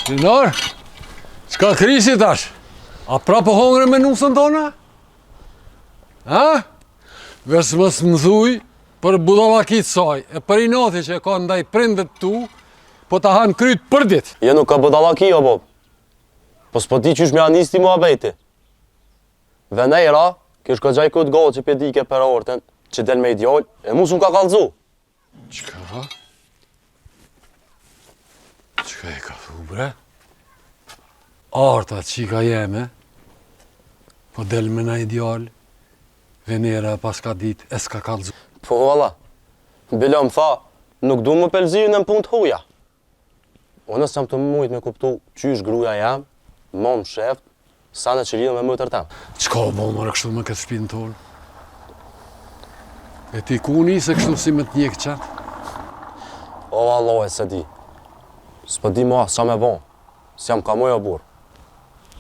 Dinar, qka krisi tash? A pra po hongre me nusën tona? Ha? Ves mës më thuj për budallakit saj, e për i nati që e ka ndaj prindet tu, po ta hanë kryt për dit. Je nuk ka budallaki, o bob. Po s'po ti qysh me anisti mua bejti. Venera, kish ka gjaj këtë gotë që pedike për orten, që del me ideal, e mu s'un ka kalzu. Qka? Qka e ka thu, bre? Arta qika jeme, po del me na ideal, Venera pas ka dit, e s'ka kalzu. Po valla, Bilo më tha, nuk du më pelzirë në punë të huja. Unë s'jam të mujt me kuptu qysh gruja jam, më më sheft, sa në që lidhë me më tërtem. Qka bo më kështu me këtë shpinë tonë? E ti ku se kështu si me t'njekë qatë? O Allah e se di. S'po di mua sa me bon, s'jam ka moja burë.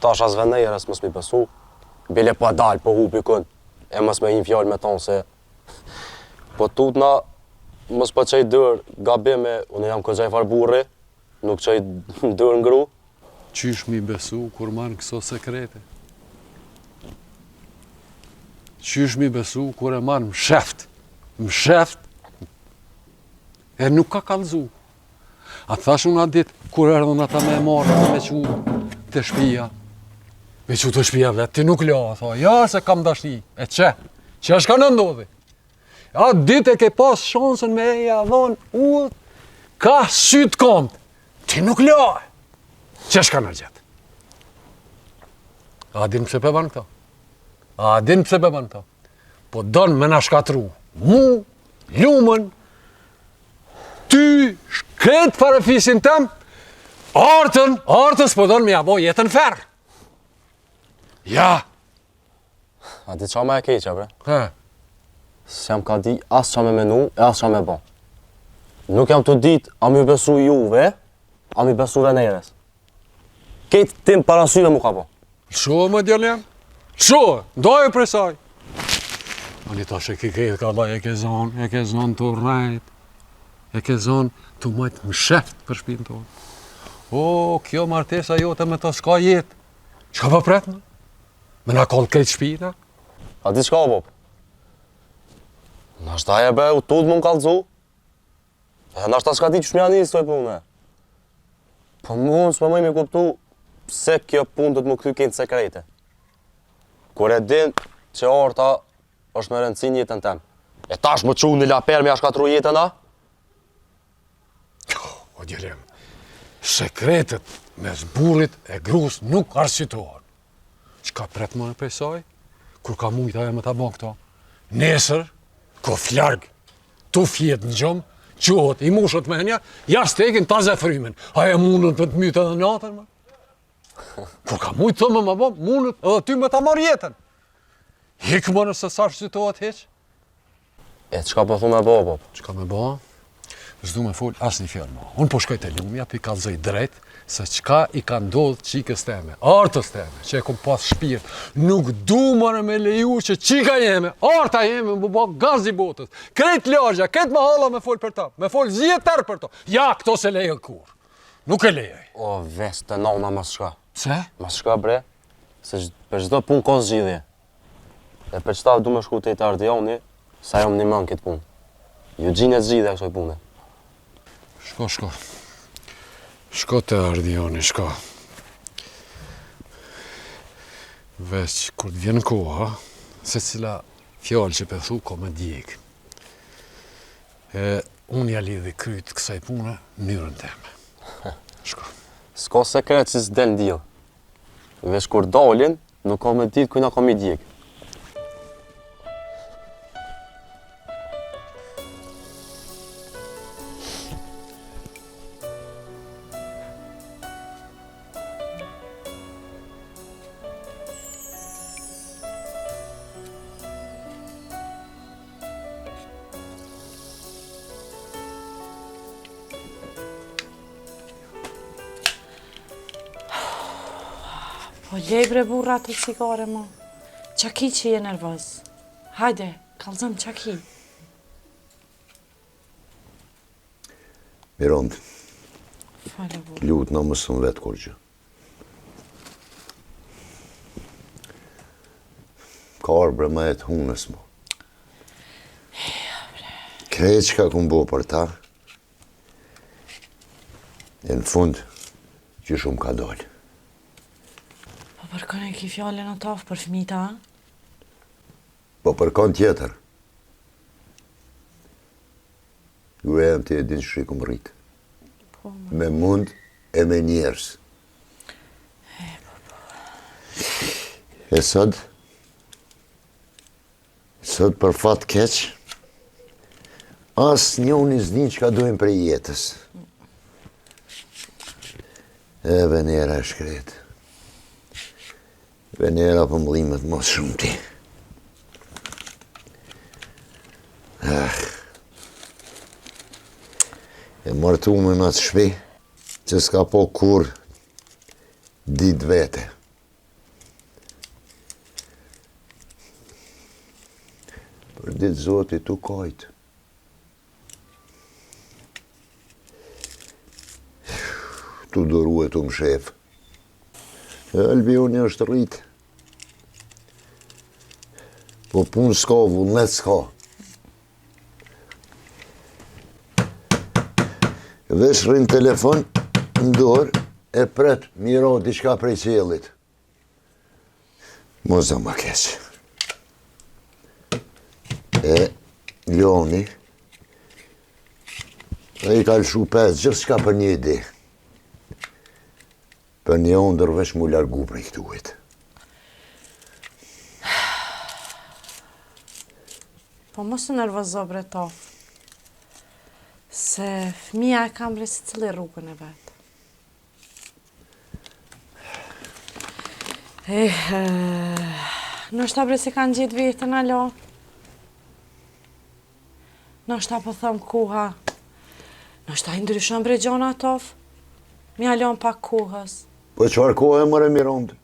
Tash as Venerës mës mi besu, bile pa dalë po hupi kënë, e mës me një fjallë me tonë se... Po tutna, mës po qej dërë gabime, unë jam këgjaj farë burri, nuk qej dërë ngru. Qysh mi besu kur marrë këso sekrete? Qysh mi besu kur e marrë më sheft, e nuk ka kalzu. A thash unë atë ditë, kur erdhën ata me marrë, me qu të shpia. Me qu të shpia vetë, ti nuk la, tha, ja se kam dashni, e që është ka në ndodhi. Ja, ditë e ke pas shansën me e javon, ka sytë kompë, ti nuk la. Që është ka në gjithë? A din pëse pëban këta? A din pëse pëban këta? Po donë me na shkatru. Mu, lumën, ty, shkret farefisin tem, artës po donë me jabo jetën ferë. Ja. A di qa me e keqa, bre? He. S'jam ka di as qa me menu e as qa me bon. Nuk jam të dit a mi besu juve, a mi besu Venerës. Ketë tim parasyve mu ka bo. Shohë më djallë jam? Shohë, ndojë për saj. Ani tash e ke ketë ka da, e ke zonë të rrejt, e ke zonë të majtë më sheft për shpinë tonë. O, kjo martesa jote me të s'ka jetë. Qka për pretë më? Me na kollë këtë shpita? A di qka, Bob? Nashta e be, u tutë më kalzu. E nashta s'ka di që shmja njësë të e punë. Po mund s'me mëj me kuptu pse kjo punë do të më kthy kënë sekrete. Kur e din që orta është me rëndësi jetën tem. E tash më qu në laper me a shkatru jetën, a? O djelem, sekretet mes burrit e grus nuk arsitohen. Qka pret më në prej saj? Kur ka mujta e me ta bon këto? Nesër, ko flarg, tu fjet në gjumë, qohët, i mushët menja, ja stekin ta zefrymen. A e mundën për të mytë edhe natën, më? Kur ka mujtë të më bon, mundët edhe ty me ta marrë jetën. Hikë më nëse sa arsitohet heq? E qka po thu me bo, Bob? Qka me bo? Zdu me full as një fjallë ma. Unë po shkoj të lumja, pi kalzoj drejt, se qka i ka ndodhë qikës teme, artës teme, që e kom pas shpirt. Nuk du mëre me leju që qika jeme, arta jeme, më bo gazi botës. Krejt lagja, krejt ma hala me full për ta, me full zjetër për to. Ja, këto se lejë kur. Nuk e lejëj. O, ves të nona mas shka. Se? Mas shka, bre, se për çdo punë ka zgjidhje. E për qëta du me shku të i të ardioni, sa jom një man këtë punë. Ju gjinë e zgjidhje e kësoj punë. Shko. Shko të ardioni, shko. Veç, kur të vjen koha, se cila fjallë që pëthu, ko me djekë. Unë ja lidhi kryt kësaj pune, njërën teme. Shko. S'ka sekret që s'del në djellë. Veç kur dalin, nuk ka me ditë kujna ka mi djekë. Po lej bre burra të cigare ma. Qaki që je nervoz. Hajde, kalzëm qaki. Mirond, Falë burë. Lutë në mësën vetë kur gjë. Ka arbre ma e të hunës mo. Krejt që ka këmë bo për ta, e në fund, që shumë ka dollë. Po përkën e ki fjallën o tafë për fmita, a? Po për kanë tjetër, ju e jam të e din që shikëm rritë. Po, Me mund e me njerës. E sot për fat keq, as një unë i zdin që ka dojmë prej jetës. E Venera e shkret. Venera për mëllimet mos shumë ti. E martu me në atë shpi, që s'ka po kur dit vete. Për ditë Zoti tu kajtë. Tu doru e tu më shef. Albioni është rritë. Po punë s'ka, vullnet s'ka. Vesh rrinë telefon, në dorë, e pret, miro, diçka prej qelit. Mos do ma keq. E Loni, e i ka lëshu pes, gjithë shka për një ide. Për një ondër vesh mu largu prej këtuit. Po mos të nervozo bre tafë. Se fëmija e kam bre si cili rrugën e vetë. Nështë ta bre si kanë gjitë vetën alo. Nështë ta po thëmë kuha. Nështë ta i ndryshën bre gjona tofë. Mi alon pak kuhës. Po qëfar kohë e mëre mirondë?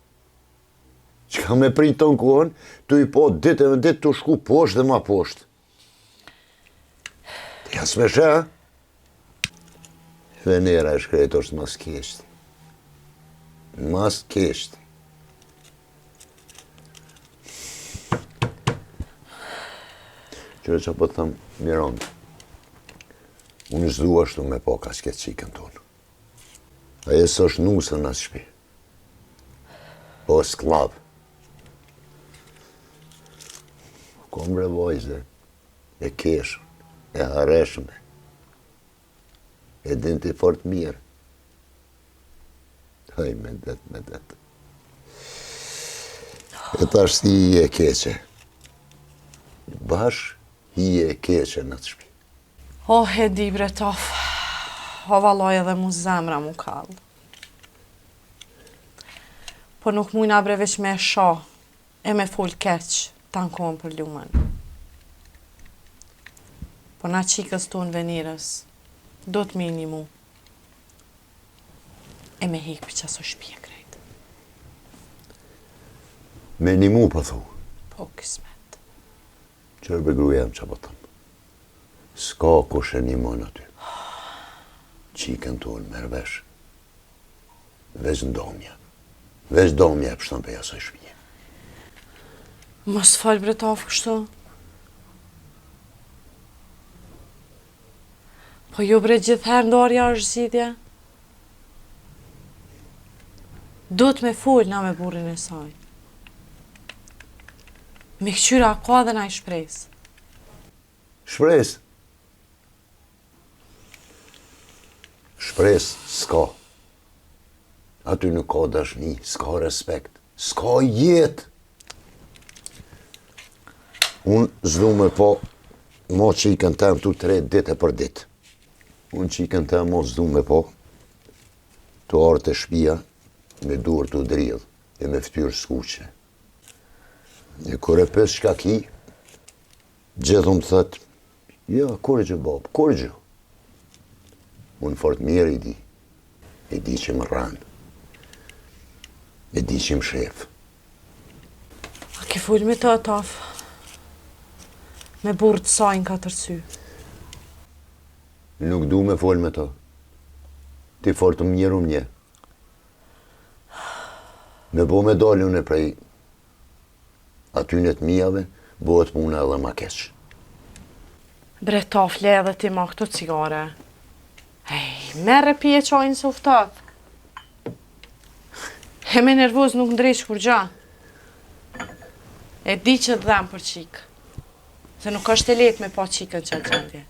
Që ka me pritë të në kohën, tu i po ditë e në ditë tu shku poshtë dhe ma poshtë. Të jasë me shë, Venera e shkretë është mas keshti. Mas keshti. Qërë që po të thëmë, mirondë, unë zdu ashtu me po ka s'ketë qikën tonë. Aje së është nusën në shpi. Po sklav. Kom bre vojzë, e keshën, e hareshme. E din t'i fort mirë. Haj, me det. E tash si i e keqe. Bash i e keqe në të shpi. Oh, e di bre tofë. O valoj edhe mu zemra mu kallë. Po nuk mujna bre veç me sho e me full keq ta në kohën për lumën. Po na qikës tonë Venirës, do të minimu e me hikë për qaso shpje krejtë. Me një mu për thu. Po kismet. Qërë be gruja më që po thëmë. S'ka kush e një mon aty. Qikën tonë merë vesh. Veç ndomja. Veç domja e pështën për jasaj shpije. Mos falë bre tafë kështu. Po ju bre gjithherë ndarja është zgjidhja. Duhet me full na me burrin e saj. Me këqyra ka dhe na i shpresë. Shpresë. Shpresë s'ka. Aty nuk ka dashni, s'ka respekt, s'ka jetë. Unë zdu me po, mo qikën tem tu 3 ditë për ditë. Unë qikën tem mo zdu me po, të arë të shpia, me dur të dridh, e me ftyrë skuqe. E kur e pës shka ki, gjithë më thëtë, ja, kur gjë babë, kur gjë? Unë fort mirë i di që më ranë. E di që më shef. A ke full me të tafë? Me burë të sajnë 4 sy. Nuk du me fol me to. Ti fort më një. Me bo me dalë unë prej atyne të mijave, bëhet puna edhe ma keq. Bre, tafle edhe ti ma këto cigare. Merre pije qajnë se uftat. E me nervoz nuk ndrejsh kur gja. E di që dhem për qikë. Se nuk është e letë me pa qikën që gjendje.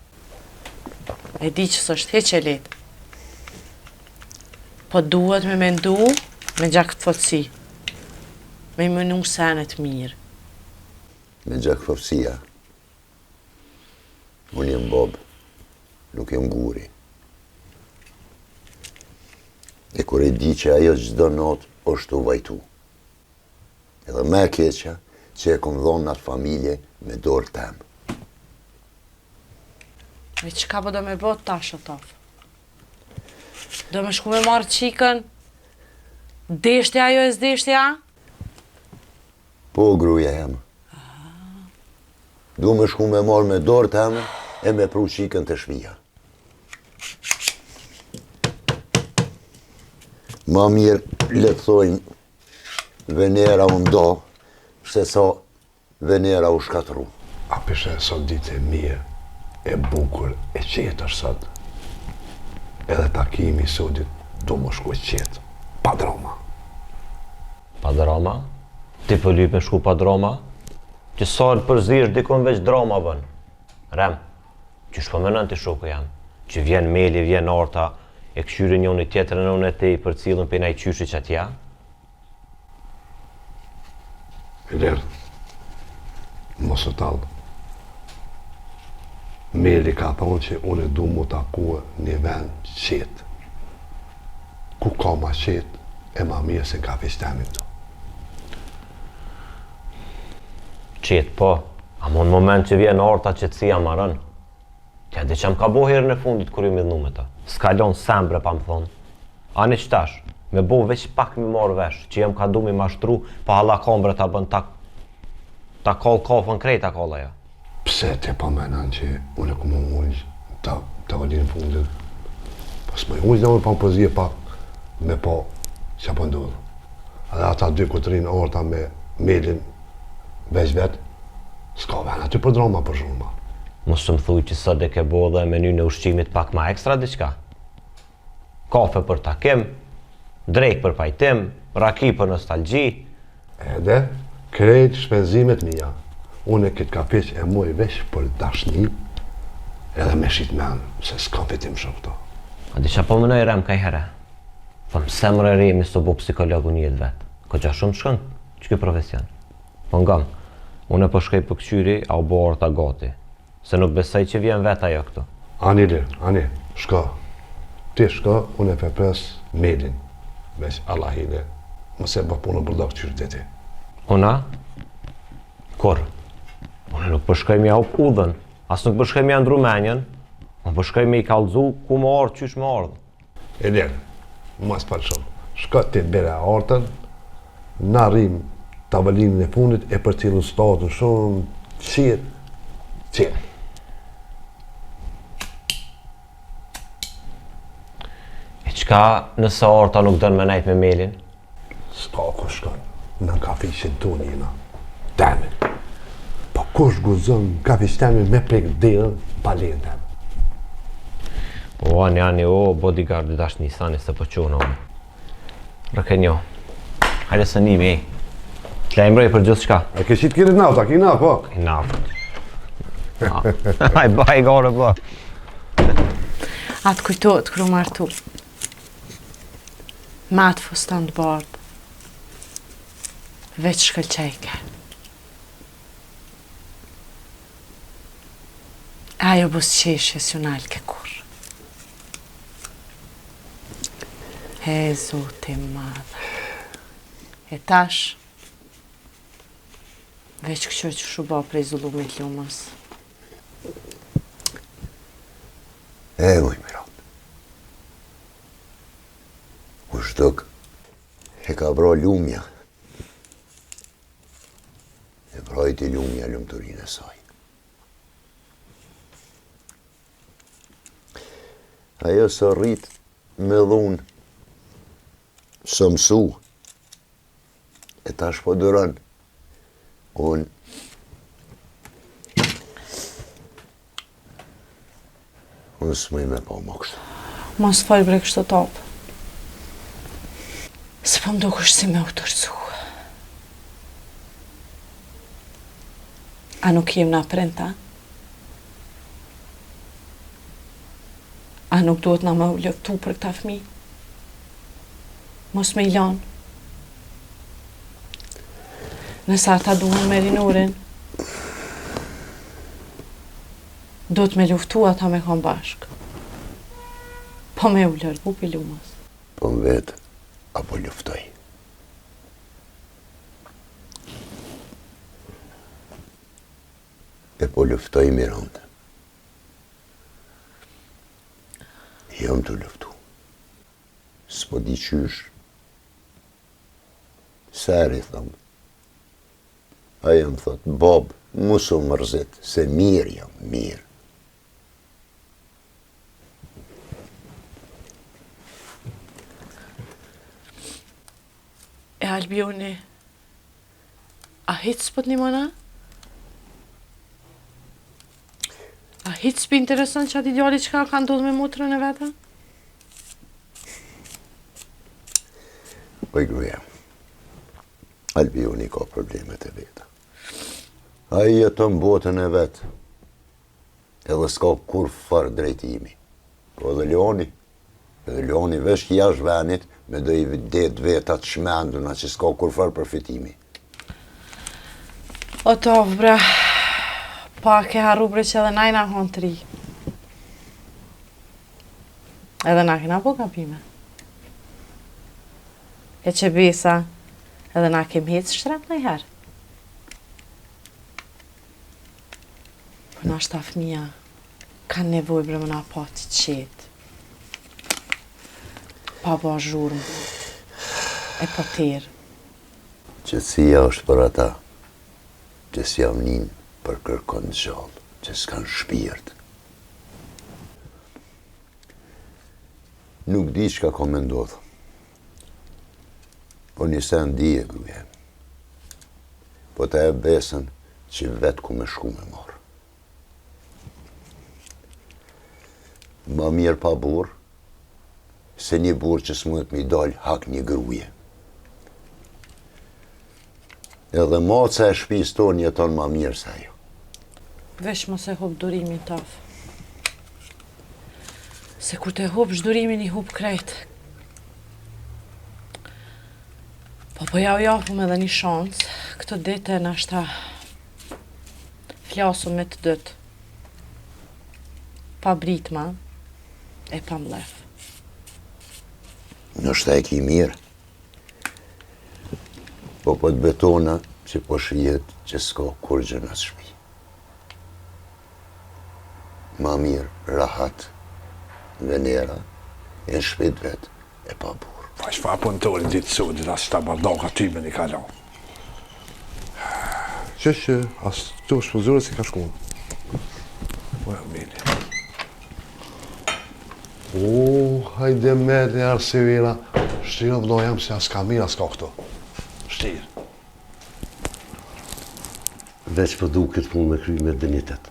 E di që s'është heq e letë. Po duhet me mendu me gjak të fotësi. Me menu senet mirë. Me gjak fotësia. Unë jem bob, nuk jem guri. E kur e di që ajo çdo natë është u vajtu. Edhe me keqa që e kom dhonë në atë familje me dorë temë. Me qka po do me bot tash o tafë? Do me shku me marrë qikën? Deshtja jo e s'deshtja? Po, gruja jam. Du me shku me marrë me dorë temë e me pru qikën të shpija. Ma mirë le të thojnë Venera u ndo, se sa Venera u shkatru. A pishe sot ditë e mirë, e bukur, e qetë është sot. Edhe takimi sotit do më shku e qetë, pa drama. Pa drama? Ti për lyp me shku pa drama? Që sarë përzish dikon veç drama bën. Rem, që shpëmenën të shoku jam, që vjen Meli, vjen Arta, e këshyri njën i tjetërën unë e te i për cilën për i qyshi që atja? E lërë, mos e talë. Meli ka thonë që unë du mu takua një vend qetë. Ku ka ma qetë, e ma mirë se ka fistemin të. Qetë po, amo në moment që vjen Arta qëtësia marën. Tja di që më ka bo herën e fundit kër ju midhnu me ta. S'kalon sembre pa më thonë. Ani qëtash, me bo veç pak mi marrë vesh, që jem ka du mi mashtru, pa hala kombre ta bën ta kall kafën krejta kalla ja. Pse te pa menan që unë e ku më ujgjë të valinë fundit. Pas më ujgjë në unë pa më përzije pak me po që po ndodhë. Edhe ata dy kutrin Arta me Melin veç vetë, s'ka ven aty për drama për shumë. Mos të më thuj që sot e ke bo dhe meny në ushqimit pak ma ekstra diqka. Kafe për takim, drejk për pajtim, raki për nostalgji. Edhe, krejt shpenzimet mija. Unë e këtë kapiq e muj veç për dashni, edhe me shqit men, se s'ka fitim shumë këto. A di qa po mënoj Rem kaj herë? Thëm, semre remi së bo psikologu njët vetë. Ko gja shumë shkën, që kjo profesion. Po ngam, unë e po shkej për këqyri, a u bo Arta gati. Se nuk besoj që vjen vetë ajo këtu. Ani lirë, ani, shka. Ti shka, unë e pepres Melin. Veç Allahile, mëse bë punën për dakë qyrë ti. Una? Kur? Unë nuk përshkoj mja u udhën, as nuk përshkoj mja ndru menjen, unë përshkoj me i kalzu ku më ardhë, qysh më ardhë. E lirë, mas për shumë. Shka ti të bere Artën, na rrim tavolinin e fundit e për cilën statën shumë, qirë. E qka nëse Arta nuk dënë me nejt me Melin? S'ka ku shkon, në kafishin tu njëna, temin. Po kush guzon kafish temin me prek dhejën, pa lejën temin. O, ani, bodyguard i dash një sani se po qonë onë. Rëke njo, hajde së nimi, të la imroj për gjithë shka. E ke qitë kirit nafta, ki naftë, po? I naftë. Haj, baj gore, po. Atë kujtojt kërë martu. Me atë fustan të bardë. Veç shkëllqejke. Ajo busqeshje s'ju nalke kur. E zote madhe. E tash, veç kësho që shuba prej zullumit lumës. E, uj, mirat. U shtëk, e ka bra lumja. E brajti lumja lumëturin e saj. Ajo së rrit me dhun, së mësu, e tash po dërën, unë s'mëj me po më kështë. Mos fol bre kështu top. Se po më dukesh si me u tërcu. A nuk jem na prenta? A nuk duhet na me u lëftu për këta fmi? Mos me i lanë. Nësa ata duhen me rinurin, do të me luftu ata me kom bashkë. Po me u lërbu pi lumës. Po më vetë, apo luftoj. E po luftoj Miranda. Jam të luftu. S'po di qysh. Seri, thëmë. Aja më thot, Bob, musu mërzit, se mirë jam, mirë. E Albioni, a hitë s'pët një mëna? A hitë s'pi interesën që ati djali qka ka ndodhë me motrën e veta? Oj gruja, Albioni ka problemet e veta. A i jeton botën e vetë, edhe s'ka kur farë drejtimi. Po edhe Leoni vesh jash venit, me do i det vetat shmenduna që s'ka kur farë përfitimi. O tof, bre, pa ke harru bre që edhe najna hon të ri. Edhe na kena po kapime. E që bisa, edhe na kem hitë shtrep në herë. Për na shta fëmija, kanë nevoj bre më na pati qetë. Pa ba zhurmë, e po tërë. Qëtësia është për ata, që s'jam nin për kërkon gjallë, që s'kan shpirt. Nuk di çka ka me ndodhë. Po një sen di e gruja. Po ta e besën që vetë ku me shku me marë. Ma mirë pa burë, se një burë që s'mëhet mi dalë hak një gruje. Edhe maca e shpis tonë jeton ma mirë se ajo. Vesh mos e hup durimin taf. Se kur te hup shdurimin i hup krejt. Po ja u japëm edhe një shansë, këtë dite nashta flasu me të dëtë. Pa britma e pa mlef. Nështë e ki mirë. Po të betona që po shijet që s'ka kur gjë në shpi. Ma mirë, rahat, venera, e në shpit vetë, e pa burë. Pa që fa punëtori ditë sudit, asë ta bardaka ty me një kalon. Që, asë të shpëzure si ka shkunë. Po e mili. Hajde merë një arsivira. Shtirë vëdo jam se as ka mirë, as ka këto. Shtirë. Veç për du këtë punë me kry me dënitet.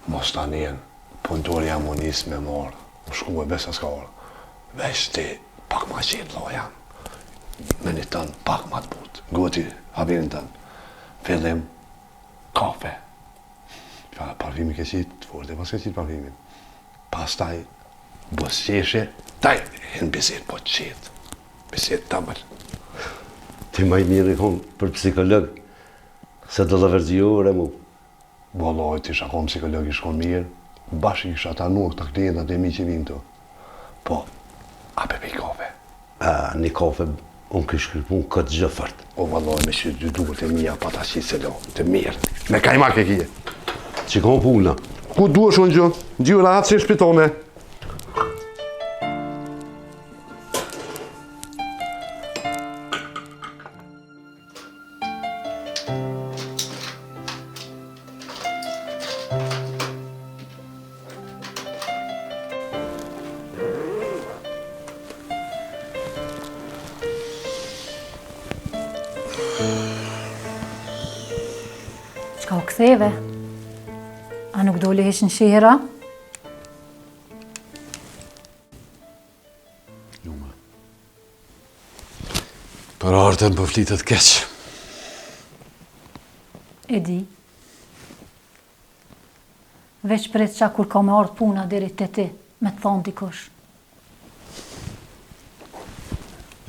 Mos ta njenë, punëtori jam unis me marë. Më shku me besa s'ka orë. Veç ti, pak ma qitë vëdo jam. Me një tënë, pak ma të butë. Goti, habirin tënë. Fillim, kafe. Parfimi ke qitë, të forte pas ke qitë parfimin. Pastaj, bës qeshe, taj, në bisit po të qitë. Bisit të mërë. Ti maj mirë i konë për psikolog, se do dhe vergjore mu. Boloj, ti shakon psikolog i shkon mirë, bashkë i kisha tanur të klientat e mi që vinë të. Po, a pepe i kafe? Një kafe, unë kështë kërpun këtë gjë fërt. O valoj, me që dy duhet e mija pa ta qitë se lo, të mirë. Me kajmak e kije. Që konë puna? Ku duesh unë gjë? Gjyra atë që shpitone. ktheve. A nuk dole heq në shihra? Lume. Për artën për flitet keq. E di. Veç pret qa kur ka me ardh puna deri te ti, me të thonë dikush.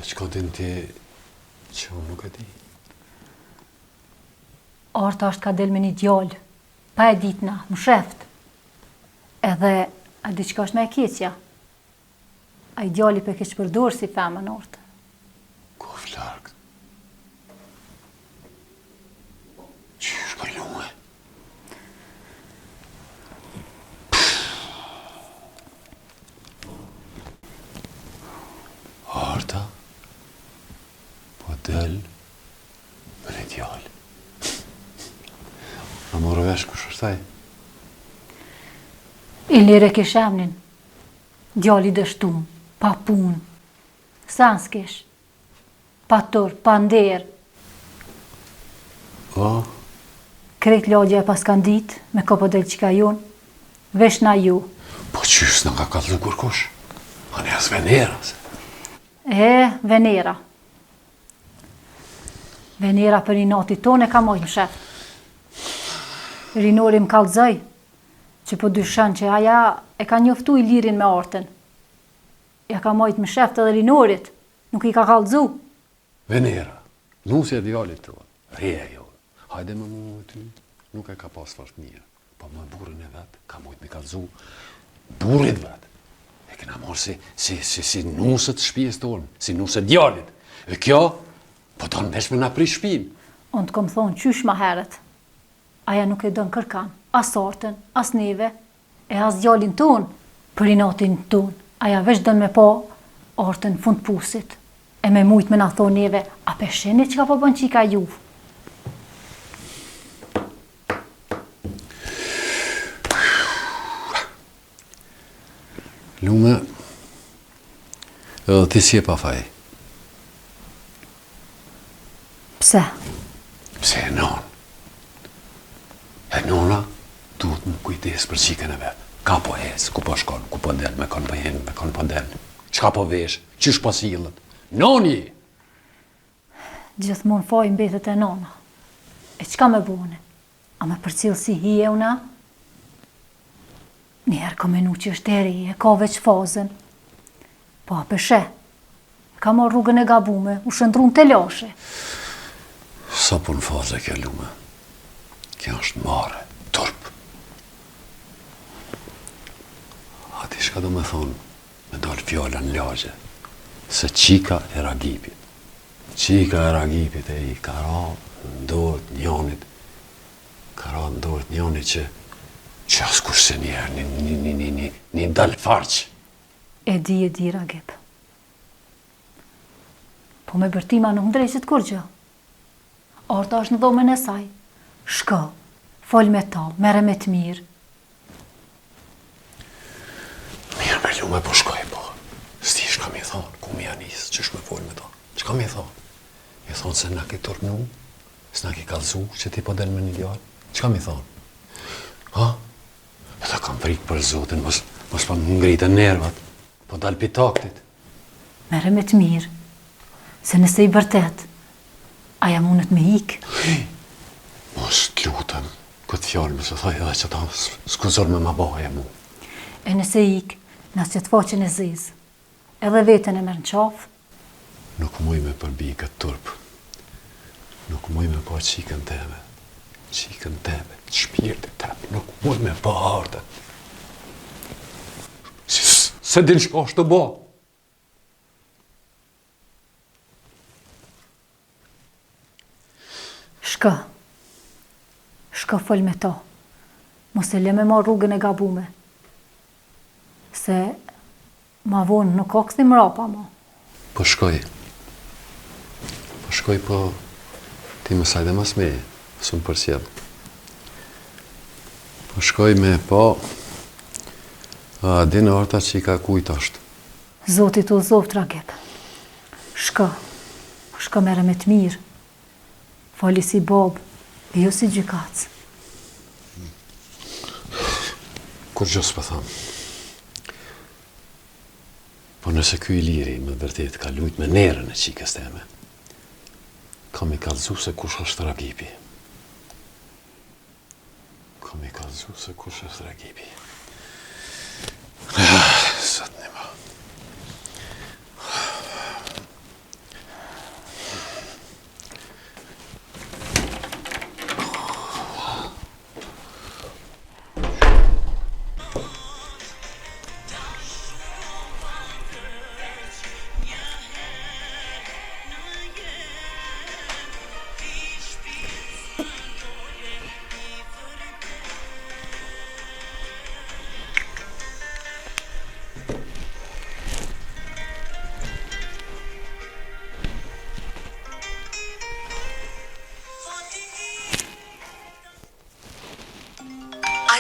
E që kodin ti që unë nuk e di. Arta është ka del me një djallë, pa e ditna, më sheft. Edhe, a di qka është me e keqja? A i djalli pe keq përdor si femën ortë. Ko flarkët. Qysh për lume? Arta po del me një djallë. A morë vesh kush është taj? I lire kish emnin, djalli dështum, pa pun, sa s'kish, pa tur, pa nder, O, krejt lagja e pas kanë dit, me kopo del qika jon, vesh na ju. po qysh në ka kallu kërkush? A një as venera, se. Venera. Venera për i nati tonë e ka mojt më sheft. Rinori më kallëzoj, që po dyshën që aja e ka njoftu i lirin me artën. Ja ka mojt më sheft edhe rinorit, nuk i ka kallëzu. Venera, nusja djallit të, reja jo. Hajde më mu ty, nuk e ka pas fort mirë. Po më burrin e vetë, ka mujt me kallëzu burrit vetë. E kena morë si nusët shpijes tonë, si nusët djallit. E kjo, po tonë vesh me na prish shpinë. Unë të kom thonë qysh ma heret. Aja nuk e dënë kërkan, as artën, as neve, e as djallin tonë, për i natin tonë. Aja vesh dënë me po artën fund pusit, e me mujt me na thonë neve, a pesheni që ka po bën qika juvë. Lume, edhe ti si e pa faj. Pse? Pse e non. E nona duhet më kujdes për qikën e vetë. Ka po ec, ku po shkon, ku po del, me kon po hen, me kon po del. Qka po vesh, qysh po sillet. Noni! Gjithmonë faj mbetet e nona. E qka me bone? A me përcil si hije una? Njerë ka menu që është eri, e ka veç fazën. Po a peshe, ka marrë rrugën e gabume, u shëndrun të lashe. Sa pun faze kjo lume? Kjo është mare, turp. A ti shka do me thonë, me dalë fjalla në lagje, se qika e ragipit. Qika e ragipit e i ka ra ndorët njonit, ka ra ndorët njonit që as kurse njerë, një dalë farqë. E di, Ragip. Po me bërtima nuk ndrejqit kur gjë. Arta është në dhomën e saj. Shko, fol me ta, mere me të mirë. Mirë me lume po shkoj, po. Sti shka mi thonë, ku mi anisë, që shme fol me ta. Qka mi thonë? Mi thonë se na ki turnu, se na ki kalzu, që ti po del me një djallë. Qka mi thonë? Ha? Edhe kam frikë për zotin, mos pa më ngritën nervat, po dal pi taktit. Mere me të mirë, se nëse i vërtet, aja mundet me ikë. Mos të lutem, këtë fjallë më se thaj edhe që ta skuzor me ma baje mu. E nëse ikë, nësë që të faqen e zizë, edhe vetën e merë në qafë, Nuk muj me përbi këtë turp. Nuk muj me pa qikën teme. Qikën teme, shpirtit teme. Nuk muj me pa artën. Se din shka është të ba. Shka fol me ta. Mos e le me marr rrugën e gabume. Se ma vonë nuk ka këthi mrapa ma. Po shkoj, po ti më sajde mas me, së më përsjell. Po shkoj me, a din arta që i ka kujt është. Zotit u zoft, Ragip. Shka mere me të mirë. Fali si babë, e jo si gjykatës. Kur gjë s'pa tham. Po nëse ky Iliri me vërtet ka lujt me nerën e qikës teme, kam i kallëzu se kush është Ragipi. Sot ne ma.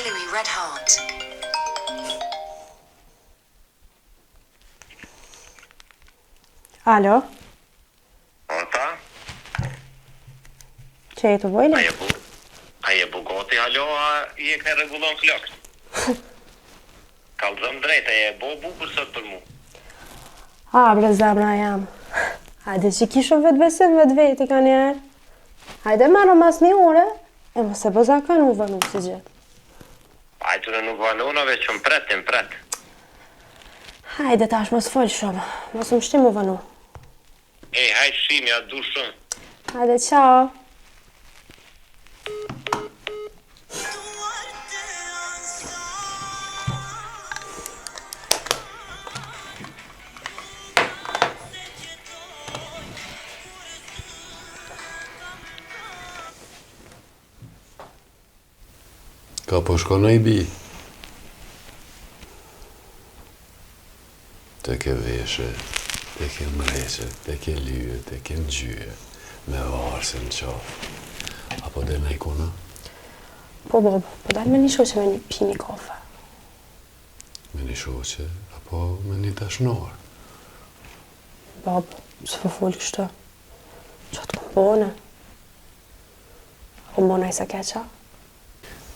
Louis Red Heart. Alo, Ota, që e të vojnë? a je bugoti, alo, a je ka regulon flokët? Kalzëm drejt, a je bo bukur sot për mu? A, bre zemra jam. Hajde që kishë vetë besim vetë veti ka njerë. Hajde marë mas një ore, e më se bëza ka nuk vënu si gjithë. Ajture nuk vanonave që më pret. Hajde tash mos folë shumë, mos më shti më vënu. Hajde shimi, a du shumë. Hajde, ciao. Ka po shko në i bi. Te ke veshe, te ke mreqe, te ke lyje, te ke ngjyje, me varse në qafë. Apo dhe në ikona? Po, Bob, po dalë me një shoqe me një pi një kafe. Me një shoqe, apo me një dashnor? Bob, së po folë kështë. Që të këmbone? Këmbona i sa keqa?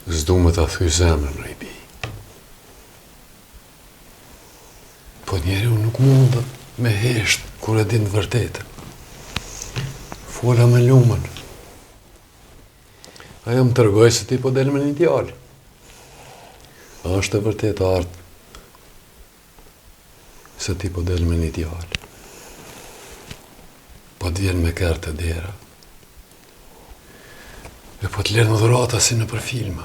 Zdu me ta thy zemrën në i bi. Po njeri unë nuk mund me hesht kur e din të vërtetën. Fola me lumën. Ajo më tërgoj se ti po del me një djalë. A është e vërtet artë se ti po del me një djalë. Po t'vjen me kërë të dera. E po t'lerë në dhurata si në për filma.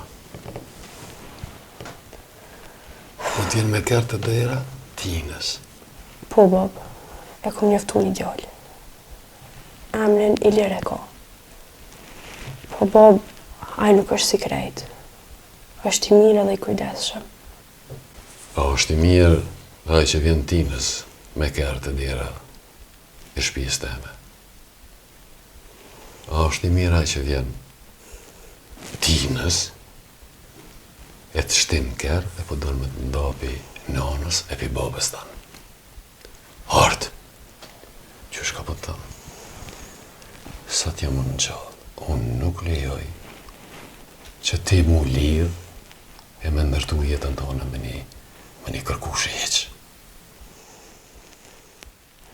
Po t'jen me kërë të dera, tinës. Po, Bob, e kom njoftu një djallë. Emrin Ilir e ka. Po, Bob, aj nuk është si krejt. është i mirë dhe i kujdesshëm. A është i mirë aj që vjen tinës me kërë të dera e shpijës teme? A është i mirë aj që vjen tinës e të shtim kërë e po dërë me të ndapi nanës e pi babës tanë. Hartë, që shka po të thamë, sa t'jam unë në gjallë, unë nuk lejoj që ti mu lidh e me ndërtu jetën tonë me një kërkush e heqë.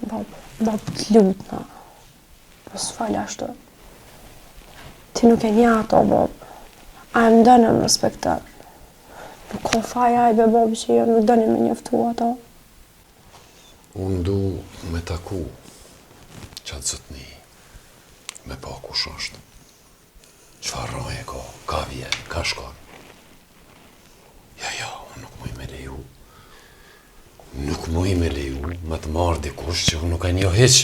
Bab, të lutë na. Po s'fal ashtu. Ti nuk e një ato, Bob. A e më dënë më respektar. Nuk ka faja i be Bob që jo nuk dënë me njëftu ato. Unë du me taku qatë zëtni, me pa kush është. Qfar roje ka vjen, ka shkon. Ja, unë nuk muj me leju. Nuk muj me leju me të marrë dikush që unë nuk e njo heq.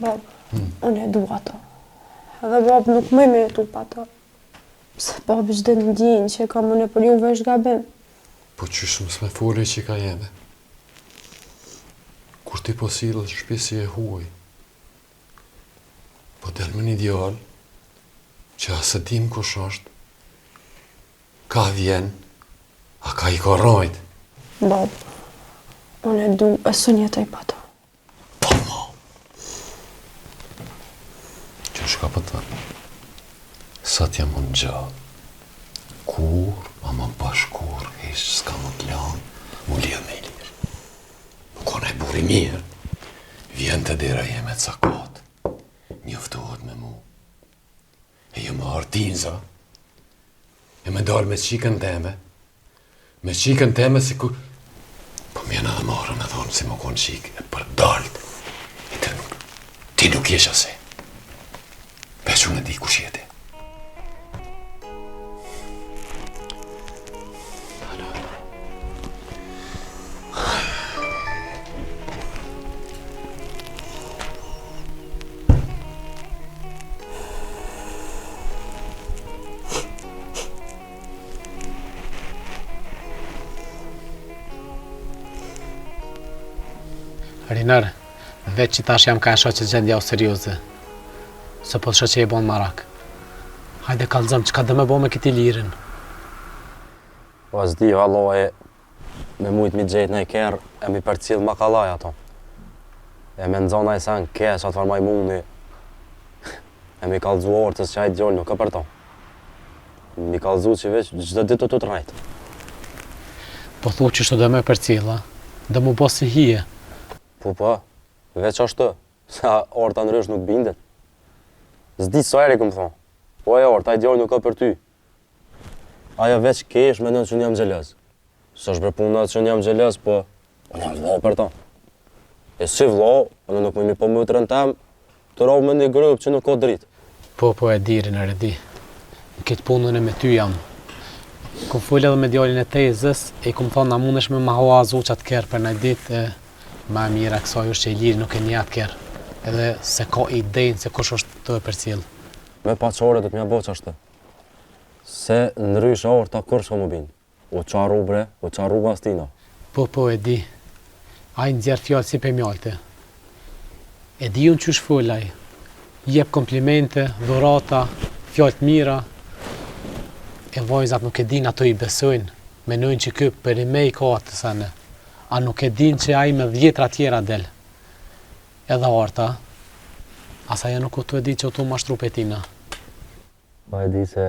Bob, unë e du ato. Edhe Bob nuk muj me jetu pa ato. Pse Bob çdo në ndjenjë që kam unë për juve është gabim. Po qysh m'sme foli që ka jeme. Kur ti po sillet shtëpi si e huaj, po del me një djalë që asë dim kush është, ka vjen, a ka i korrojt. Bob, unë e du e së njëtoj pa to. Po mo! Që shka po të sa t'jam unë gjallë, mirë, vjen të dera jeme të sakat, njoftohet me mu. E ju më artinza, e me dalë me qikën teme, si ku... Po mjena dhe marrë me thonë si më konë qikë, e për dalët, ti nuk jesh ase. Veç unë e di kush jeti. Rinar, veç që tash jam ka e shoqe gjendja o serioze. Se po të shoqe e bon marak. Hajde kallëzëm, çka dhe me bo me këti lirin? Po as di, valloj, me mujt mi gjetë në i kerë, e mi përcil ma kalaj ato. E me nëzona i sen kesh atë farmaj mundi. E mi kallëzu ortës që ajtë gjollë nuk e për to. Mi kallëzu që veç gjithë ditë të të rajtë. Po thu që shtu dhe me përcila, dhe mu bo si hije. Po, veç ashtë, sa orta në rësh nuk bindet. Zdi sa eri këmë thonë, po e orta, ajtë gjollë nuk e për ty. Aja veç kesh me nënë që një jam gjelez. Së është bre punat që një jam gjelez, po unë jam vlo për ta. E si vlo, unë nuk më mi po më të rëntem, të rovë me një grëpë që nuk ka dritë. Po e dirin e redi. Në këtë punën e me ty jam. Kum full edhe me djallin e tezës, e kum thonë na mundesh me ma hoa azuqat kërë për në ditë, ma mira kësaj është që i liri nuk e një atë kërë. Edhe se ka idejnë se kush është të e përcil. Me paqore do të mja bo që ashtë. Se në rysha orë ta kërë shko më bindë. O qa rubre, o qa rruga stina. Po e di. A i nëzjerë fjallë si pe mjallte. E di unë qysh fullaj. Jep komplimente, dhurata, fjallë të mira. E vajzat nuk e din ato i besojnë. Menojnë që kë për i me i ka atë sene. A nuk e din që a i me 10 tjera del. Edhe arta, asaja nuk u të e di që u të mashtru pe tina. Pa e di se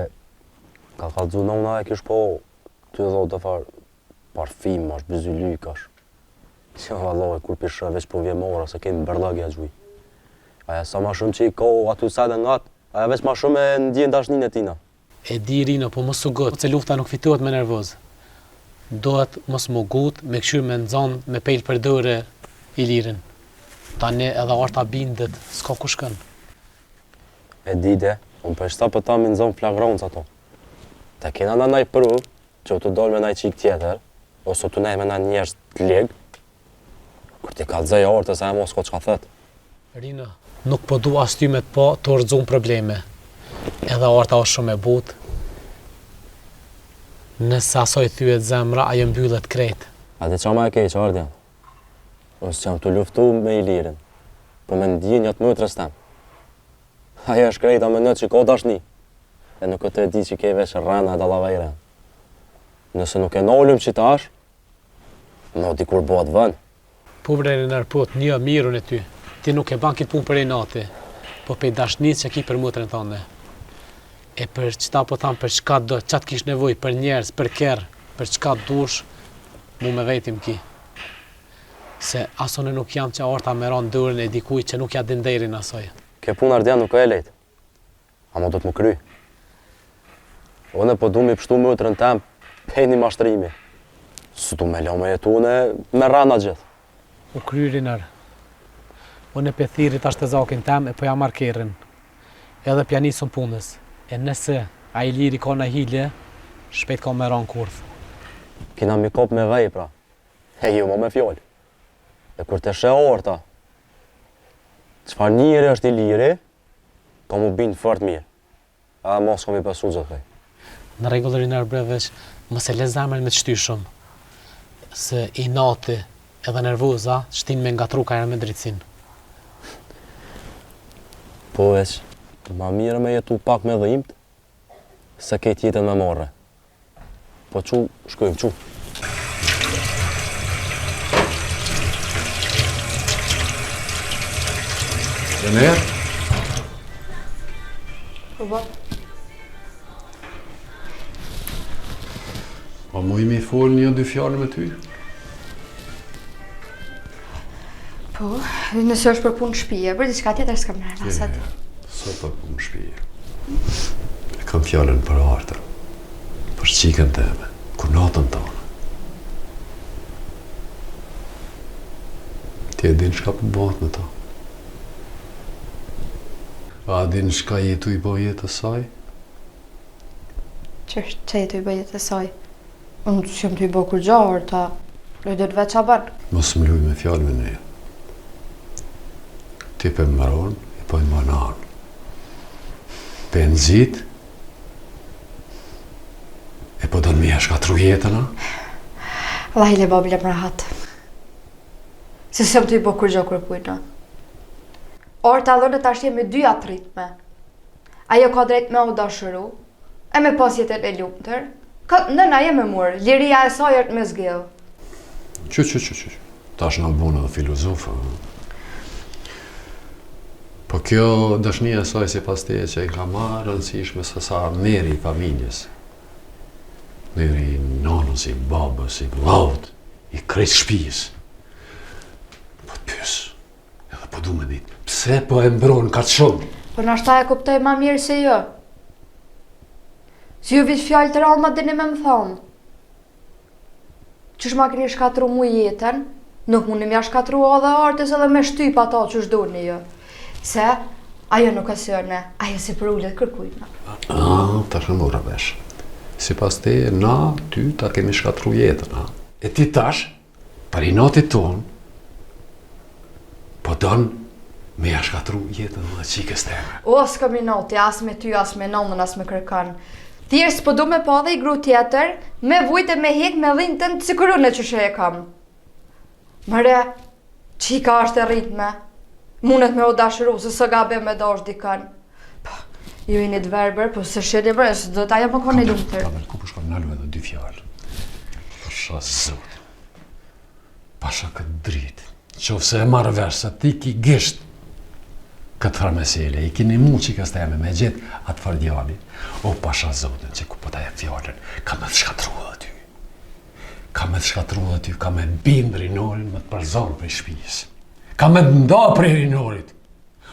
ka kalëzu nëna e kish po ty edhe të farë parfim, është bëzylyk, është. Që valloj, kur pishë veç po vjemora, se kemi bërlëgja gjuj. Aja sa ma shumë që i ko aty sajde nga atë, aja veç ma shumë e ndjen dashnin e tina. E di Rino, po mos u gut, se lufta nuk fitohet me nervoz. Dohet mos mu gut, me këshyr me nxon, me pejl për dore i lirin. Tani edhe arta bindet, s'ka ku shkën. E dide, unë për shta për ta mi nxon flagrons ato. Te kena na naj pru, që të dol me naj qik tjetër, ose të nej me naj njerës të leg, kur ti ka dzej artës e mos ko qka thët. Rino, nuk po du as ty me të po të rëzun probleme. Edhe arta është shumë e butë. Nëse asoj thyet zemra, ajo mbyllet krejt. A di qa ma e keq, ardja? Ose që jam të luftu me i lirin, po me ndjen jatë mëtrës tem. Aja është krejta me nëtë që ka dashni, e nuk të e di që ke vesh rrena e dalavajre. Nëse nuk e nollim që tash, në dikur bëhat vën. Po brejnë nërpot, një mirun e ty. Ti nuk e ban kitë pun për e nati, po pe dashnit që ki për mëtrën tane. E për qëta po thamë për qëka do, qatë kish nevoj për njerës, për kerë, për qëka dush, mu me vetim ki. Se asone nuk jam që arta me ranë dërën e dikuj që nuk ja din derin asoj. Ke pun ardjan nuk e lejtë, ama do të më kry. One po du mi pështu mëtrën tem, pej një mashtrimi. Së du me lo me jetu me rana gjithë. U kry Rinar. Unë e pe thirit ashtë të zakin tem e po ja markerin. Edhe pjanisën punës. E nëse a i liri ka në hilje, shpejt ka me ranë kurth. Kina mi kop me vej, pra. E ju mo me fjoll. E kur të she orta, qëfar njëri është i liri, ka mu bindë fort mirë. A mos ka mi pësu gjithë. Në regullë Rinar breveç, mos e le zemrën me të shtyshëm. Se i nati edhe nervoza, shtin me ngatru ka me drejtsin. Po veç, ma mire me jetu pak me dhimt, se ketë jetën me morre. Po qu, shkojmë, qu. Dëner? Po. Po mu i mi fol një dy fjallë me ty? Po, nëse është për punë shtëpie, për diçka tjetër s'kam nervosat. Sot për punë shtëpie. E kam fjalën për artën, për qikën teme, kur natën tonë. Ti e din shka për bëhet në ta? A din shka jetu i bëhet jetës saj? Që jetu i bëhet jetës saj? Unë që jam të i bëhet kur gjarë, ta lojdet veç a banë. Mos më luj me fjallë me neja. Ti për më maron, i për më banan. Për nëzit, e po do në mija shkatru jetën, a? Allah i le babile më rahat. Se se më të i bëhet kur gjarë kur pujna. Orë të adhone të ashtje me 2 atë ritme. Ajo ka drejt me u dashëru, e me pas jetën e lumëtër. Nëna je me murë, liria e saj është me zgjellë. Që. Ta është në albuna dhe filozofë. Po kjo dëshnia e saj si pas teje që i ka marë rëndësishme se sa meri i familjes. Meri i nonës, i babës, i vllaut, i krejt shpijës. Po të pysë, edhe po du me ditë, pse po e mbronë ka të shumë? Po nashta e kuptoj ma mirë se jo. Si ju vitë fjallë të rallë ma dini me më thonë. Qësh ma keni shkatru mu jetën, nuk mundi mja shkatru edhe artës edhe me shtyp ata që shdurni jo. Se, ajo nuk e sërne, ajo si për ullet kërkujna. Ta shëmura vesh. Si pas te, na, ty, ta kemi shkatru jetën, a? E ti tash, për i natit tonë, po donë me ja shkatru jetën dhe qikës teme. O, s'kam i nati, as me ty, as me nomën, as me kërkan. Thjesht s'po du me pa dhe i gru tjetër, me vujt e me hek me dhintën të sikurune që shë e kam. Mëre, qika është e ritme, mundet me o dashëru, se së gabe me dash dikan. Po, ju i një të verber, po se shedi bre, se do t'aja më kone lumë tërë. Kamer, ku përshko nalu edhe 2 fjallë. Pasha zot, pasha këtë dritë, qofë se e marrë vesh, se ti ki gisht këtë farmesele, i kini mu qikës teme me gjithë atë fardjali. O pasha zotin, që ku po ta jep fjallën, ka me të shkatru dhe ty. Ka me të shkatru dhe ty, ka me bindë rinorin me të përzonë për i shpijës. Ka me të nda për i rinorit.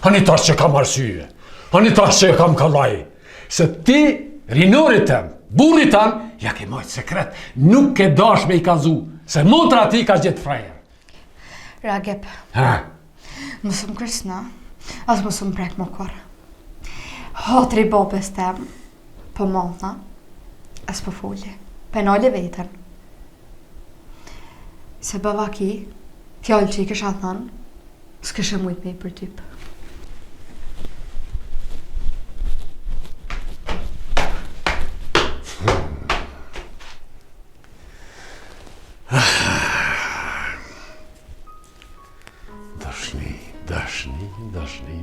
Hani tash që kam arsyje, hani tash që kam kalaj. Se ti, rinorit tem, burrit tam, ja ke majtë sekret, nuk ke dash me i kazu, se motra ti ka gjithë frajer. Ragep, mësë më kërësna, as mësë më prek më kërë. Hatri babes tem, po malna, as po folje, penali vetën. Se baba ki, fjallë që i kësha thënë, s'këshë mujt me i për typë.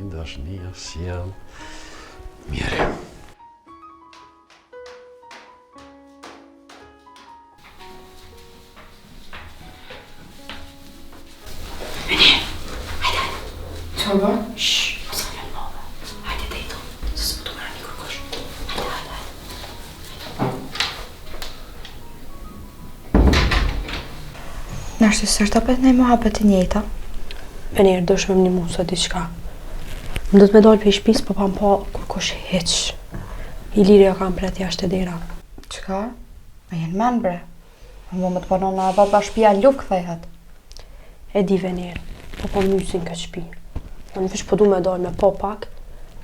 Dashni, sjell mjere. Qërba? Shhh, mos falen move. Hajde te i to, se s'po të mërë një kërkosh. Hajde. Nështë së është apet nej më hapet të njëta. E njerë dëshme më një musa diqka. Më do të me dollë për i shpis, po pam pa kërkosh heq. I lirja kam pret jashtë e dera. Qka? Me jenë men bre. Më më të përnon në baba shpia luft këthehet. E di venirë, po po mysin këtë shpi. Unë vish po du me dollë me po pak,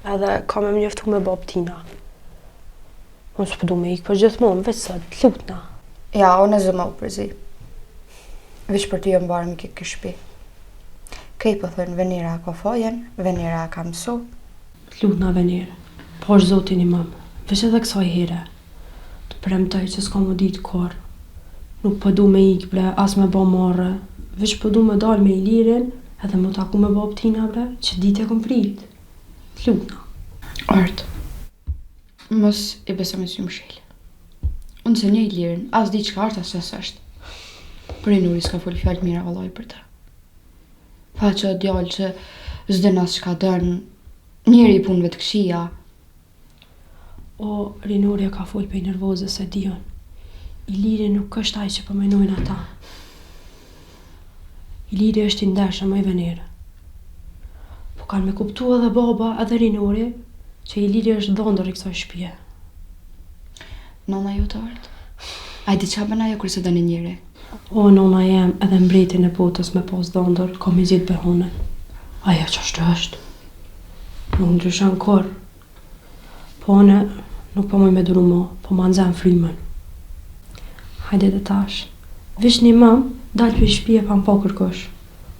edhe ka me mjeftu me bab tina. Unë s'po du me ikë për gjithmonë, veç sa të lutna. Ja, unë e zë më u përzi. Vish për ty jë më barë më kikë shpi. Kej po thënë, Venera ka fajen, Venera ka mësu. Lutna Venera, po është zotin i mëmë, veç edhe kësaj here. Të premtoj që s'ka më ditë korë. Nuk po du me ikë bre, as me ba marrë. Veç po du me dalë me i lirin, edhe më taku me bab tina bre, që ditë e kom prit. Lutna. Artë, mos i besëm e sy më shilë. Unë se një i lirin, as di qka artë as është. Për i nuri s'ka full fjallë mira vallaj për ta. Pa që djallë që zdën as qka dërnë, njeri i punëve të këshia. O, Rinurja ka full për i nervozës e dion. I liri nuk është aj që përmenojnë ata. Iliri është i ndershëm më i Venere. Po kanë me kuptu edhe baba edhe rinori që Iliri është dhondër i kësaj shtëpie. Nona ju të ardë? A i di qa bën ajo kërse do një njëri? O, nona jem edhe mbretin e botës me pas dhondër, ka me gjithë behone. Aja që është. Nuk ndryshon kur. Po ne nuk po moj me duru ma, po ma nxen frymën. Hajde dhe tash. Vish një mam, dalë për shpije pa më po kërkosh.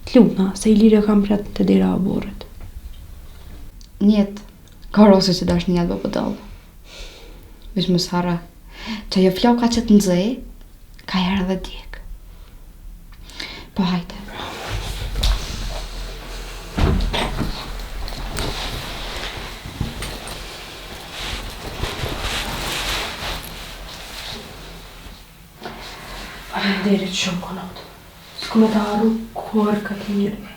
T'lutna, se Iliri kam pret të dera a burrit. Njetë, ka rose që dash njetë bë pëdolë. Vish më sara, që jo floka që të nëzëj, ka herë dhe djek. Po hajde. Faleminderit shumë konot. S'ku me të haru kur këtë njëri.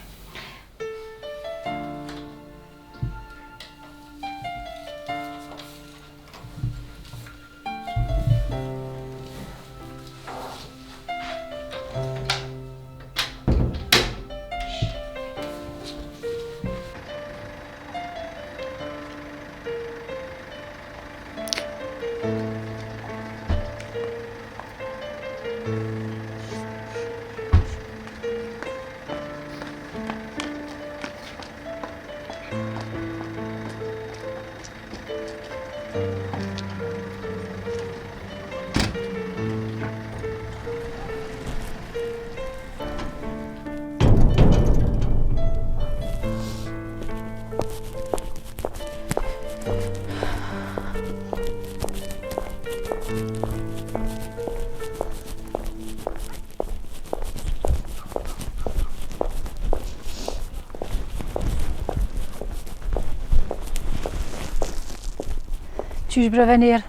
Qysh bre Vener?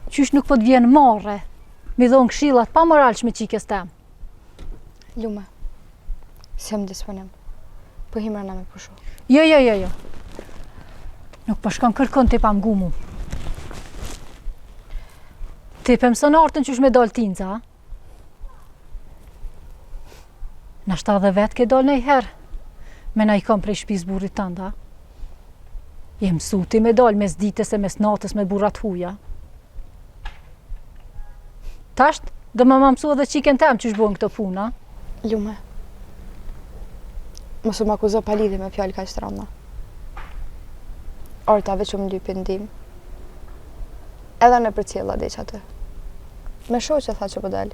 Qysh nuk po t'vjen marre? Mi dhonë këshillat pa moralshme qikës tem. Lume, se më disponim. Po himra na me pushu. Jo. Nuk po shkon kërkon ti pa mgu mu. Ti pe mëson artën qysh me dal tinca, a? Nashta dhe vetë ke dal nej herë. Me na i kom prej shpis burrit tënda. Je mësu ti me dal mes ditës e mes natës me burrat huja. Tasht, dhe më mësu edhe qiken tem qysh bojnë këto puna. Lume, mësu m'akuzo pa lidhje me fjallë ka shtrana. Orta veç më lypi ndim. Edhe në për cjella dhe që atë. Me shoqe tha që po dal.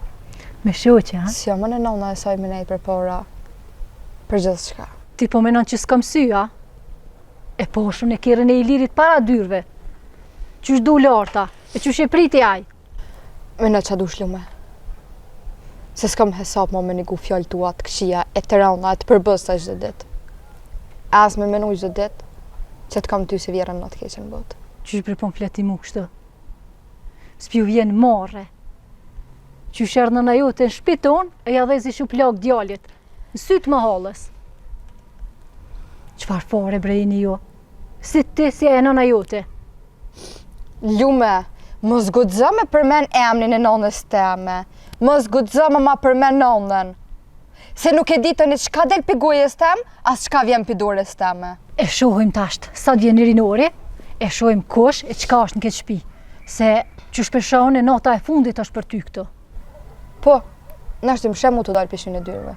Me shoqe, ha? Si jo më në nona e saj me nejt për pora. Për gjithë shka. Ti po menon që s'kam sy, a? E poshën e kjerën e Ilirit para dyrve. Qysh du larta, e qysh e priti aj. Me në qa dush lume. Se s'kam hesap ma me një gu fjallë tuat, këshia, e të rauna, e të përbës të gjithë dit. As me menu gjithë dit, që të kam ty se vjerën në të keqen botë. Qysh bre pon fleti mu kështu? S'pju vjen marre. Qysh erë nëna jote në shpiton, e ja dhezi shu plak djallit. Në sytë më halës. Qfar fare bre jini jo? Si ti si e nëna jote? Lume, mos guxo me përmen emnin e nonës teme. Mos guxo me ma përmen nonën. Se nuk e ditën e qka del pigujës tem, as qka vjen pidurës teme. E shohim tasht, sa t'vjen rinori, e shohim kush e qka është në këtë shtëpi. Se që shpeshon e nota e fundit është për ty këto. Po, nashtim shemu të dalë pishin e dyrve.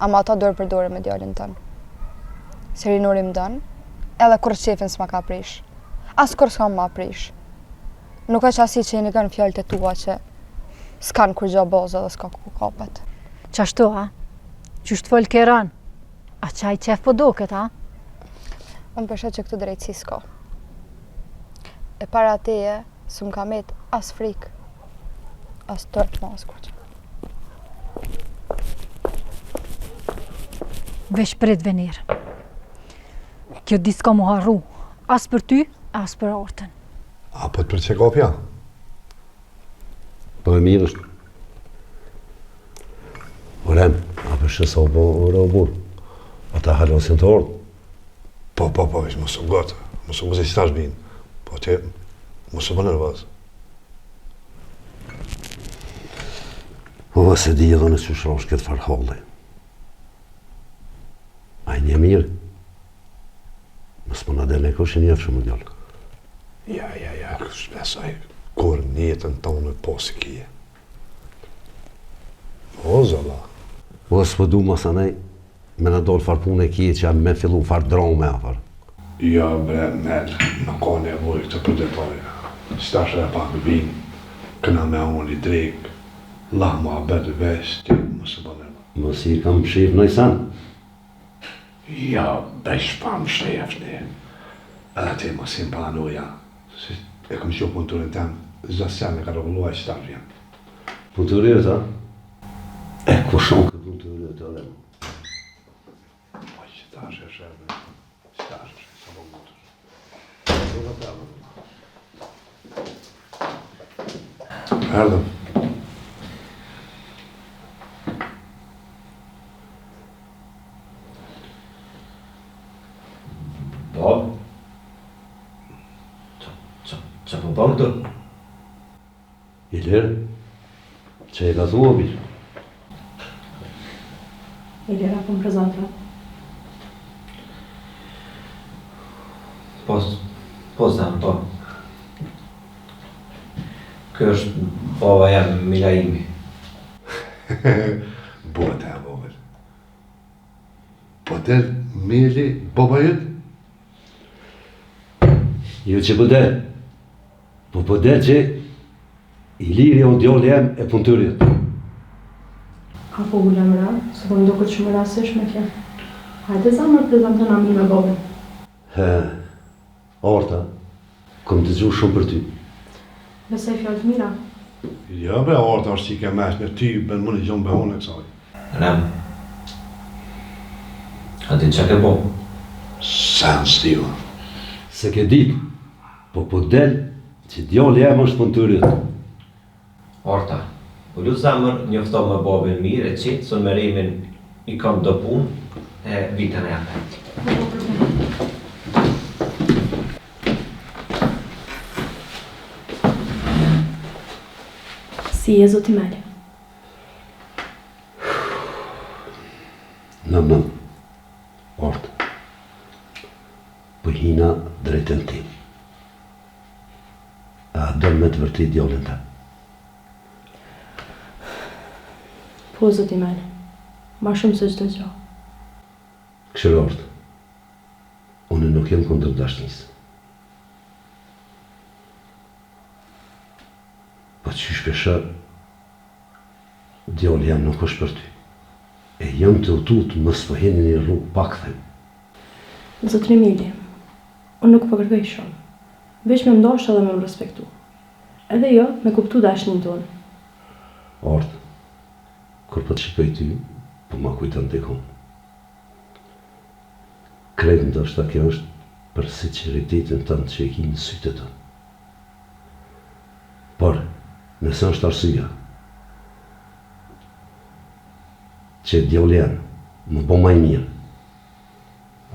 Ama ata dorë për dorë me djallin tënë. Se rinori më dënë, edhe kur qefin s'ma ka prish. As kur s'kam ma prish. Nuk është asi që jeni kanë fjallët e tua që s'kanë kur gjo bozo dhe s'ka ku kapet. Qashtu, ha? Qysh të folë keran? A qaj qef po doket, ha? Unë përshet që këtu drejtësi s'ka. E para teje, s'm ka met as frikë, as tërtë ma as kurqë. Vesh prit Vener. Kjo di s'ka mu harru, as për ty, as për artën. A po të përqe kopja? Po e mirë është. Orem, a për shësa o ore o burë. Ata halosin të ordë. Po, ishë mësë më gotë. Mësë më zi qëta shbinë. Po që mësë më nërvazë. Po se di edhe në që shrosh këtë farhalli. mirë. Mësë më në delë e kështë njëfë shumë djallë. Ja, shpesaj, kur njëtën tonë po si kije. O, zolla. O, s'pë du masanej, me në dollë farë punë e kije që jam me fillu farë dronë me afarë. Ja, bre, Mel, në ka nevoj këtë për detaje. Stash e pak vinë, këna me unë i drejkë, la ma bedë vesh, të mësë bëne. Mësë i kam shif në i sanë. Ja, besh pa më shef ne. Edhe ti mësë i më planoja. Si e kom që punturin tem, zasjan e ka rëgulluaj që ta vjen. Punturit, ha? E ku shonë këtë punturit, ale? Po, që ta është e shërbe. Që ta është e shërbe, sa po mutër. Erdëm. Bob? Qa po bën këtu? Ilir, që e ka thua mirë? Ilira po më prezantra. Po zem, po. Kjo është baba jam, Mila imi. Bota e vogël. Po del Mili, baba jetë? Jo që po del. Po del që Iliri o djollë jem e punturit. Apo u lemra, se po më do këtë shumë rasish me kjo. Hajde za më prezentën amin me babën. Orta, kom të gjuhë shumë për ty. Besoj fjallë të mira. Ja, bre, orta është që i ke mesh në ty, ben më në gjonë behon e kësaj. Ram. A ti që ke bo? Sen stiva. Se ke dit, po del që djollë jem është punturit. Orta, po lu zamër njofto me babën mirë e qitë, sën me rimin i kam do punë e vitën e jape. Si e zoti Meli? Nëm, orta. Po hina drejtën tim. A do me të vërtit djollën ta. Po, zoti Meli. Ma shumë se çdo gjë. Këshërort, unë nuk jem kundër dashnisë. Po që shpesha, djollë jam nuk është për ty. E jam të utut mos po heni një rrugë pak them. Zotri Mili, unë nuk po kërkoj shumë. Veç me mdosht edhe me më respektu. Edhe jo, me kuptu dashnin tonë. Ortë, kur po të shikoj ty, po ma kujton të konë. Krejt ndoshta kjo është për sinceritetin tënd që e ki në sytë të. Por, nëse është arsyeja që djoljen më bo maj mirë,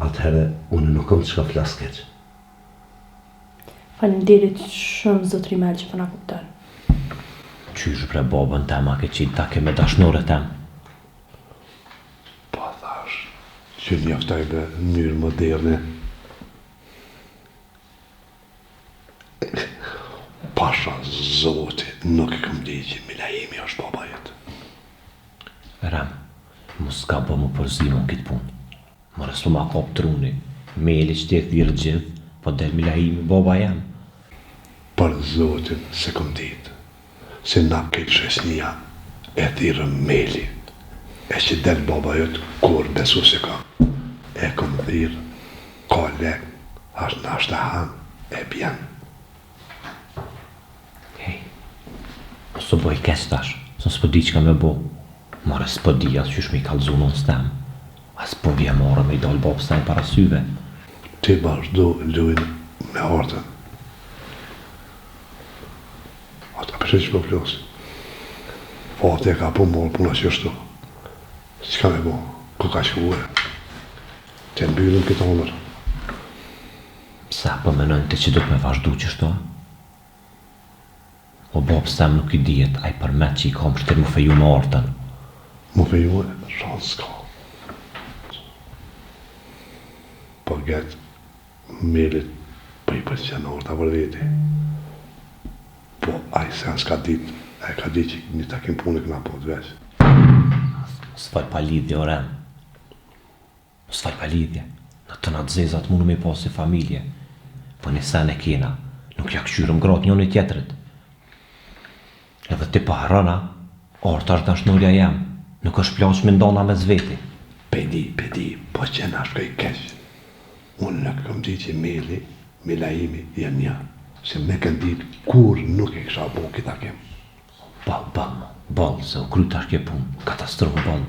atëherë unë nuk kam çka flas keq. Faleminderit shumë zotri Mel që po na kupton. Qysh bre babën tem a ke qitë ta ke me dashnore tem? Po thash, që njoftaj be në mënyrë moderne. Pasha zoti, nuk e kam di që Milaimi është baba jetë. Ram, mos ka bo më përzimon këtë punë. Më rësu ma kop truni, Meli që t'je thirë gjithë, po del Milaimi baba jam. Për zotin se kom ditë, se na këtë shesnia e thirë Meli, e që del baba jetë kur besu se ka. E kom thirë, ka lek, është në ashtë hanë, e bjen. Hej, së boj kes tash, së s'po di që ka me bo. Mare s'po di as qysh me i kalzu në stem. As po vje morë me i dollë bobë stem para syve. Ti vazhdo luin me ortën. Ata përshë që po plosi. Fati e ka po morë puna që është tu. Qka me bo? Ku ka shkuve? Të mbyllëm këtë onër. Sa po menojnë ti që do të me vazhdu që shto? O bobë stem nuk i dijet, a i përmet që i kom shtet mu feju me ortën. Mu feju e shanë s'ka. po gëtë Melit për i pëlqen orta për veti. Po ai se as ka ditë, ai ka ditë që një takim punë këna po të veç. S'faj pa lidhje, oren. S'faj pa lidhje. Në të natë zezat mundu me pas si familje. Po një sen e kena, nuk ja këshyrëm gratë njën e tjetërit. Edhe ti pa harana, orta është dashnurja jem. Nuk është plash me ndona me zveti. Pedi, po që në shkoj keq. Unë nuk kom di që Meli, Melaimi, janë një. Se me kënë ditë, kur nuk e kësha bo këta kem. Bal, se u kry tash kje punë, katastrofë bal.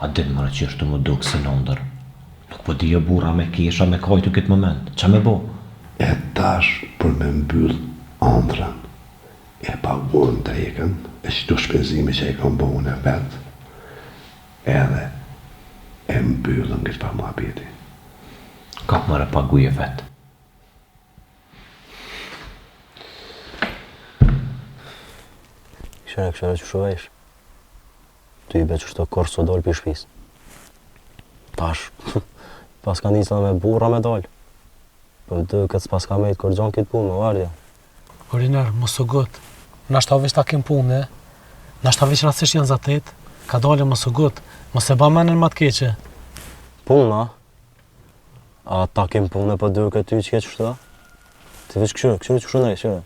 A din mëre që është të më dukë si në ndër. Nuk po di e bura me kesha me kajtu këtë moment, që me bo? E tash për me mbyll andrën, e paguën të eken, e që të shpenzime që e kam bo unë e vetë, edhe e mbyllën këtë pa mua beti. Ka mëre paguje vetë. Këshire që shuvejsh. Ty i be që shto korë së dollë për shpis. Tash, pas ka njësa me burra me dollë. Për dë këtë pas ka me të kërgjon këtë punë, me vardja. Orinar, mos u gotë. Nashta veç ta kem punë, nashta veç rastisht janë zatet, ka dalë mos u gotë, mos e ba menën ma të keqe. Puna? A ta kem punë për dë këtë ty që ke që shto? Ti veç këshire që shunaj, këshire.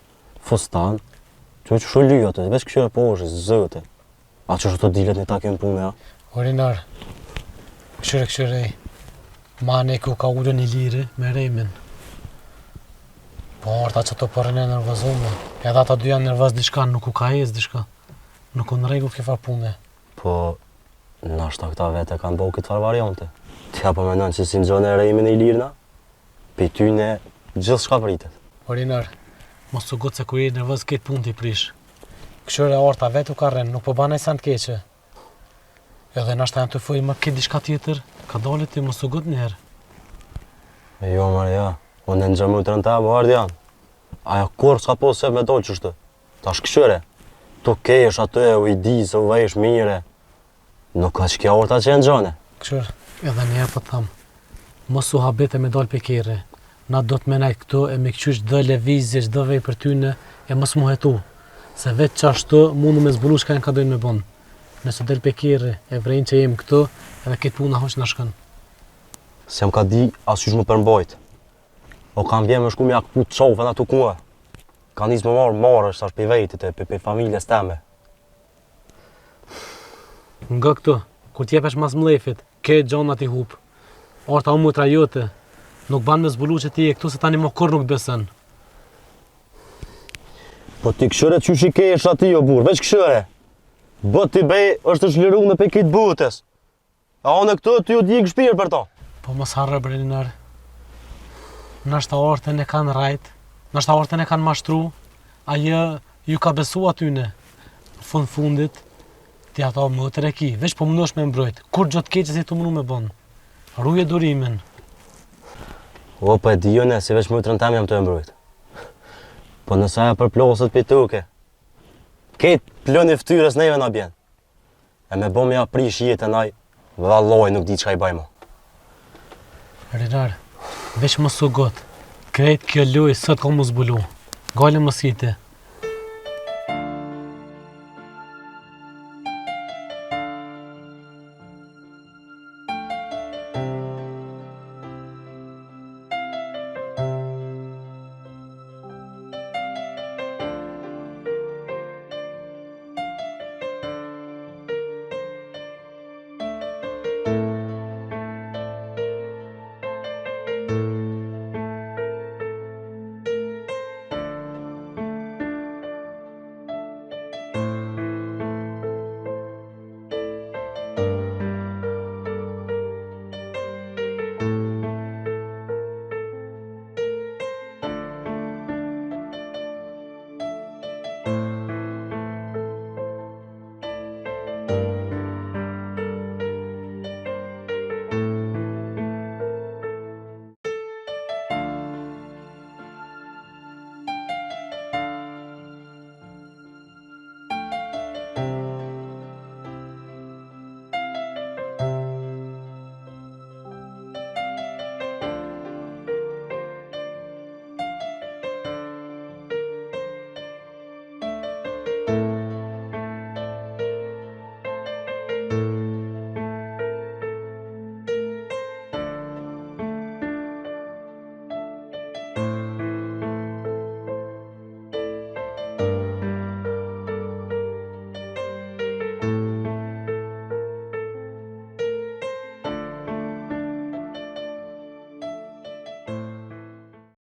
Fostan, që që shu lyja të, veç këshire po është, zëte. A që shto dilet një ta kem punë, ja? Orinar, këshire, mane ku ka ullën i liri me remin. Po orta që të përën e nërvëzume, edhe ata dy janë nërvëz diçka, nuk u ka hez diçka. Nuk u në regu këfa pune. Po, nashta këta vete kanë bëu këtë farë variante. Tja po menon që si në gjone e remin e i lirina, pe ty ne gjithë shka pritet. Orinar, mos u gotë se ku i nërvëz këtë punë t'i prish. Këshire orta vetë u ka rrenë, nuk po banaj sa në keqe. Edhe nashta janë të fuj më këtë diçka tjetër, ka dalit ti mos u gotë njerë. E jo, Maria, unë në gjëmë të rënta, më ardë janë. Aja kur s'ka po se me dojë qështë. Ta shkëshyre, tu kesh atë u i di se u vesh mire. Nuk ka që kja orta që e në gjone. Këshyre, edhe njerë po të thamë, mos u habete me dalë pe kere. Na do të menajt këto e me këqysh dë levizje, dë vej për tyne, e mos mu hetu. Se vetë që ashtu mundu me zbulu shka në ka dojnë me bonë. Nëse del pe kere, e vrejnë që jem këto, edhe këtë puna hoq në shkën. Se jam ka di asysh më përmbojt. O kam vjen me shku me akpu të qofën atu kua. Ka njës më marrë është pe vejtit e pe familjes teme. Nga këto, kur t'jepesh mas mlefit, ke gjonat i hup. Orta u mutra jote, nuk ban me zbulu që ti e këtu se tani më kur nuk besën. Po ti këshyre që shi kesh ati o burë, veç këshyre. Bët t'i bej është të shliru me pe kitë butës. A one këto ty u t'jik shpirë për to. Po mos harre Breninar. Nashta orten e kanë rajt, nashta orten e kanë mashtru, ajo ju ka besu atyne. Në fundit, ti ato më të reki, veç po mundosh me mbrojt, kur gjotë keqe si të mundu me bon. Ruje durimin. O, po e dijone, si veç më të rëntem jam të e mbrojt. Po nësa e përplosët për tuke, ketë plën i ftyrës neve na bjen. E me bo me aprish jetë e naj, valloj nuk di qka i bajmo. Rinar, veç më su gotë, krejt kjo loj sot ka mu zbulu. Gale më site,